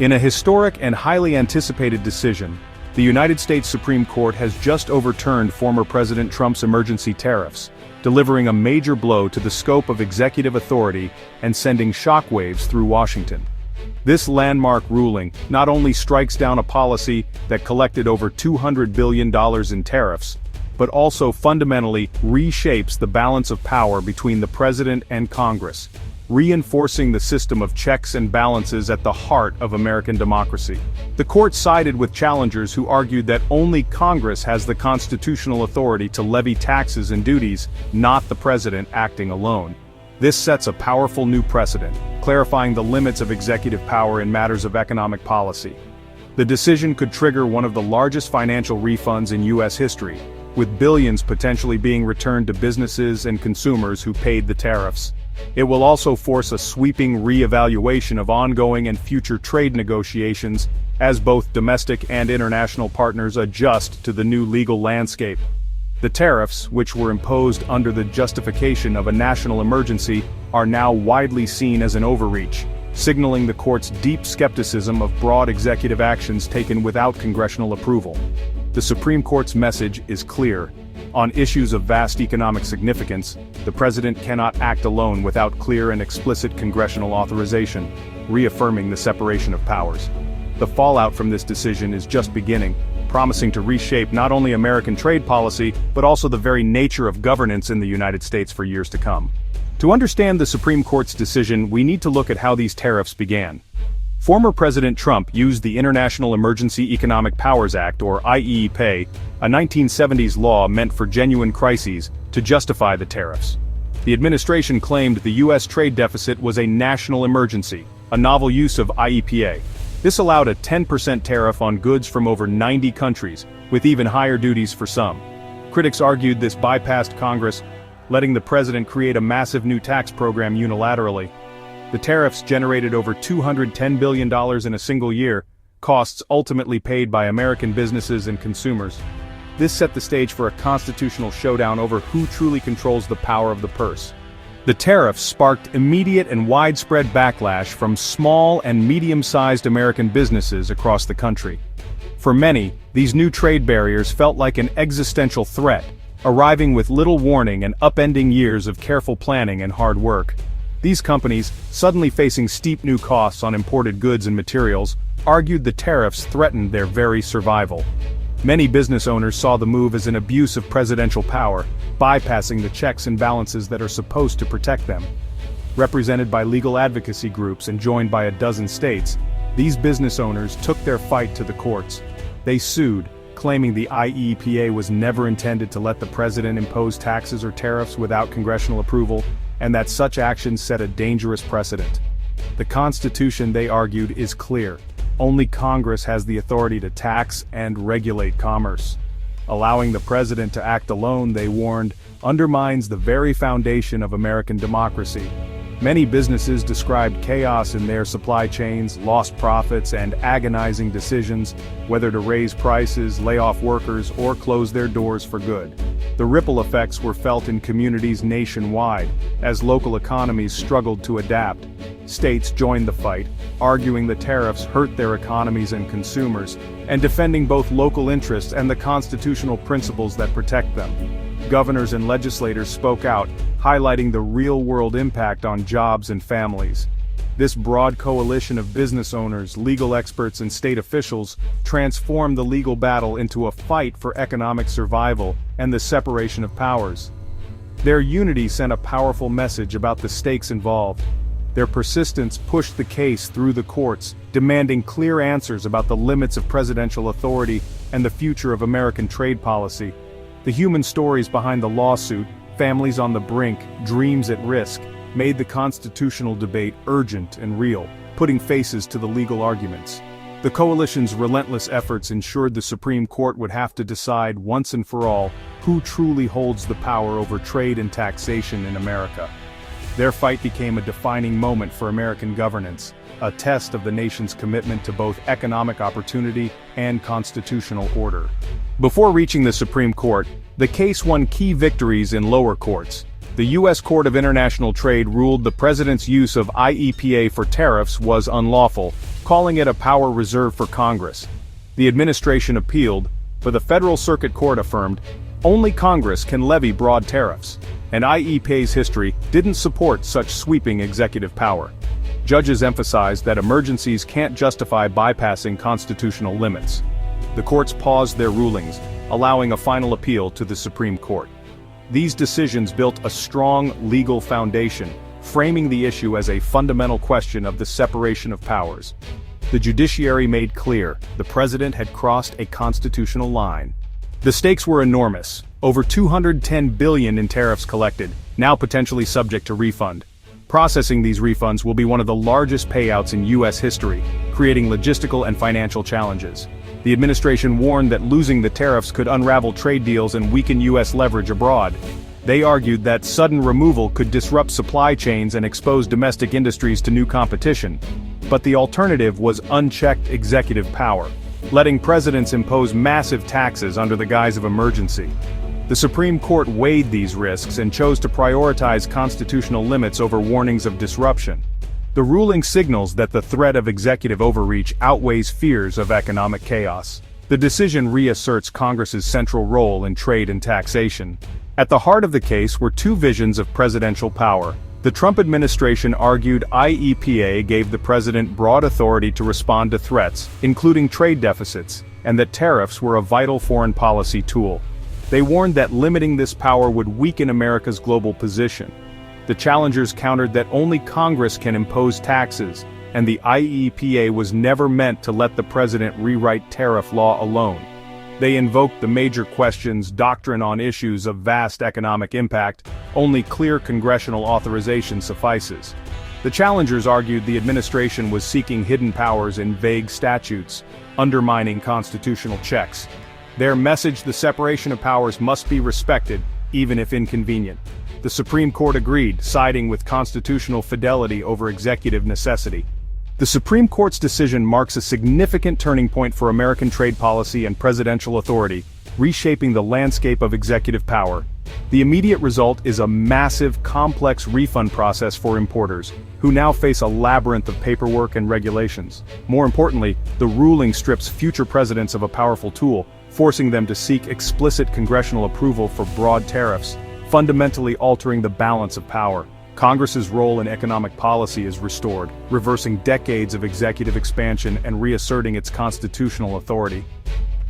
In a historic and highly anticipated decision, the United States Supreme Court has just overturned former President Trump's emergency tariffs, delivering a major blow to the scope of executive authority and sending shockwaves through Washington. This landmark ruling not only strikes down a policy that collected over $200 billion in tariffs, but also fundamentally reshapes the balance of power between the President and Congress, reinforcing the system of checks and balances at the heart of American democracy. The court sided with challengers who argued that only Congress has the constitutional authority to levy taxes and duties, not the President acting alone. This sets a powerful new precedent, clarifying the limits of executive power in matters of economic policy. The decision could trigger one of the largest financial refunds in U.S. history, with billions potentially being returned to businesses and consumers who paid the tariffs. It will also force a sweeping re-evaluation of ongoing and future trade negotiations as both domestic and international partners adjust to the new legal landscape. The tariffs, which were imposed under the justification of a national emergency, are now widely seen as an overreach, signaling the court's deep skepticism of broad executive actions taken without congressional approval. The Supreme Court's message is clear. On issues of vast economic significance, the President cannot act alone without clear and explicit congressional authorization, reaffirming the separation of powers. The fallout from this decision is just beginning, promising to reshape not only American trade policy, but also the very nature of governance in the United States for years to come. To understand the Supreme Court's decision, we need to look at how these tariffs began. Former President Trump used the International Emergency Economic Powers Act, or IEEPA, a 1970s law meant for genuine crises, to justify the tariffs. The administration claimed the U.S. trade deficit was a national emergency, a novel use of IEEPA. This allowed a 10% tariff on goods from over 90 countries, with even higher duties for some. Critics argued this bypassed Congress, letting the president create a massive new tax program unilaterally. The tariffs generated over $210 billion in a single year, costs ultimately paid by American businesses and consumers. This set the stage for a constitutional showdown over who truly controls the power of the purse. The tariffs sparked immediate and widespread backlash from small and medium-sized American businesses across the country. For many, these new trade barriers felt like an existential threat, arriving with little warning and upending years of careful planning and hard work. These companies, suddenly facing steep new costs on imported goods and materials, argued the tariffs threatened their very survival. Many business owners saw the move as an abuse of presidential power, bypassing the checks and balances that are supposed to protect them. Represented by legal advocacy groups and joined by a dozen states, these business owners took their fight to the courts. They sued, claiming the IEEPA was never intended to let the president impose taxes or tariffs without congressional approval, and that such actions set a dangerous precedent. The Constitution, they argued, is clear. Only Congress has the authority to tax and regulate commerce. Allowing the president to act alone, they warned, undermines the very foundation of American democracy. Many businesses described chaos in their supply chains, lost profits, and agonizing decisions, whether to raise prices, lay off workers, or close their doors for good. The ripple effects were felt in communities nationwide, as local economies struggled to adapt. States joined the fight, arguing the tariffs hurt their economies and consumers, and defending both local interests and the constitutional principles that protect them. Governors and legislators spoke out, highlighting the real-world impact on jobs and families. This broad coalition of business owners, legal experts, and state officials transformed the legal battle into a fight for economic survival and the separation of powers. Their unity sent a powerful message about the stakes involved. Their persistence pushed the case through the courts, demanding clear answers about the limits of presidential authority and the future of American trade policy. The human stories behind the lawsuit, families on the brink, dreams at risk, made the constitutional debate urgent and real, putting faces to the legal arguments. The coalition's relentless efforts ensured the Supreme Court would have to decide once and for all who truly holds the power over trade and taxation in America. Their fight became a defining moment for American governance, a test of the nation's commitment to both economic opportunity and constitutional order. Before reaching the Supreme Court, the case won key victories in lower courts. The U.S. Court of International Trade ruled the president's use of IEEPA for tariffs was unlawful, calling it a power reserved for Congress. The administration appealed, but the Federal Circuit Court affirmed, only Congress can levy broad tariffs, and IEPA's history didn't support such sweeping executive power. Judges emphasized that emergencies can't justify bypassing constitutional limits. The courts paused their rulings, allowing a final appeal to the Supreme Court. These decisions built a strong legal foundation, framing the issue as a fundamental question of the separation of powers. The judiciary made clear the president had crossed a constitutional line. The stakes were enormous, over $210 billion in tariffs collected, now potentially subject to refund. Processing these refunds will be one of the largest payouts in U.S. history, creating logistical and financial challenges. The administration warned that losing the tariffs could unravel trade deals and weaken U.S. leverage abroad. They argued that sudden removal could disrupt supply chains and expose domestic industries to new competition. But the alternative was unchecked executive power, letting presidents impose massive taxes under the guise of emergency. The Supreme Court weighed these risks and chose to prioritize constitutional limits over warnings of disruption. The ruling signals that the threat of executive overreach outweighs fears of economic chaos. The decision reasserts Congress's central role in trade and taxation. At the heart of the case were two visions of presidential power. The Trump administration argued IEPA gave the president broad authority to respond to threats, including trade deficits, and that tariffs were a vital foreign policy tool. They warned that limiting this power would weaken America's global position. The challengers countered that only Congress can impose taxes, and the IEPA was never meant to let the president rewrite tariff law alone. They invoked the major questions doctrine on issues of vast economic impact. Only clear congressional authorization suffices. The challengers argued the administration was seeking hidden powers in vague statutes, undermining constitutional checks. Their message, the separation of powers must be respected, even if inconvenient. The Supreme Court agreed, siding with constitutional fidelity over executive necessity. The Supreme Court's decision marks a significant turning point for American trade policy and presidential authority, reshaping the landscape of executive power. The immediate result is a massive, complex refund process for importers, who now face a labyrinth of paperwork and regulations. More importantly, the ruling strips future presidents of a powerful tool, forcing them to seek explicit congressional approval for broad tariffs, fundamentally altering the balance of power. Congress's role in economic policy is restored, reversing decades of executive expansion and reasserting its constitutional authority.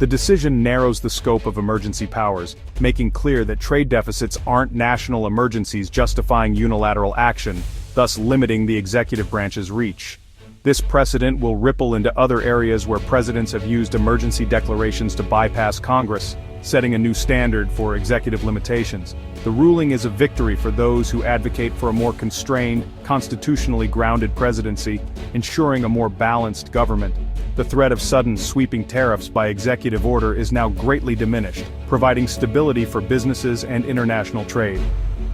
The decision narrows the scope of emergency powers, making clear that trade deficits aren't national emergencies justifying unilateral action, thus limiting the executive branch's reach. This precedent will ripple into other areas where presidents have used emergency declarations to bypass Congress, setting a new standard for executive limitations. The ruling is a victory for those who advocate for a more constrained, constitutionally grounded presidency, ensuring a more balanced government. The threat of sudden sweeping tariffs by executive order is now greatly diminished, providing stability for businesses and international trade.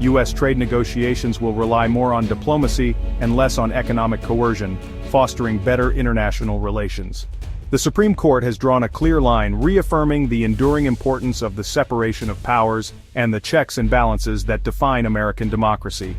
U.S. trade negotiations will rely more on diplomacy and less on economic coercion, fostering better international relations. The Supreme Court has drawn a clear line reaffirming the enduring importance of the separation of powers and the checks and balances that define American democracy.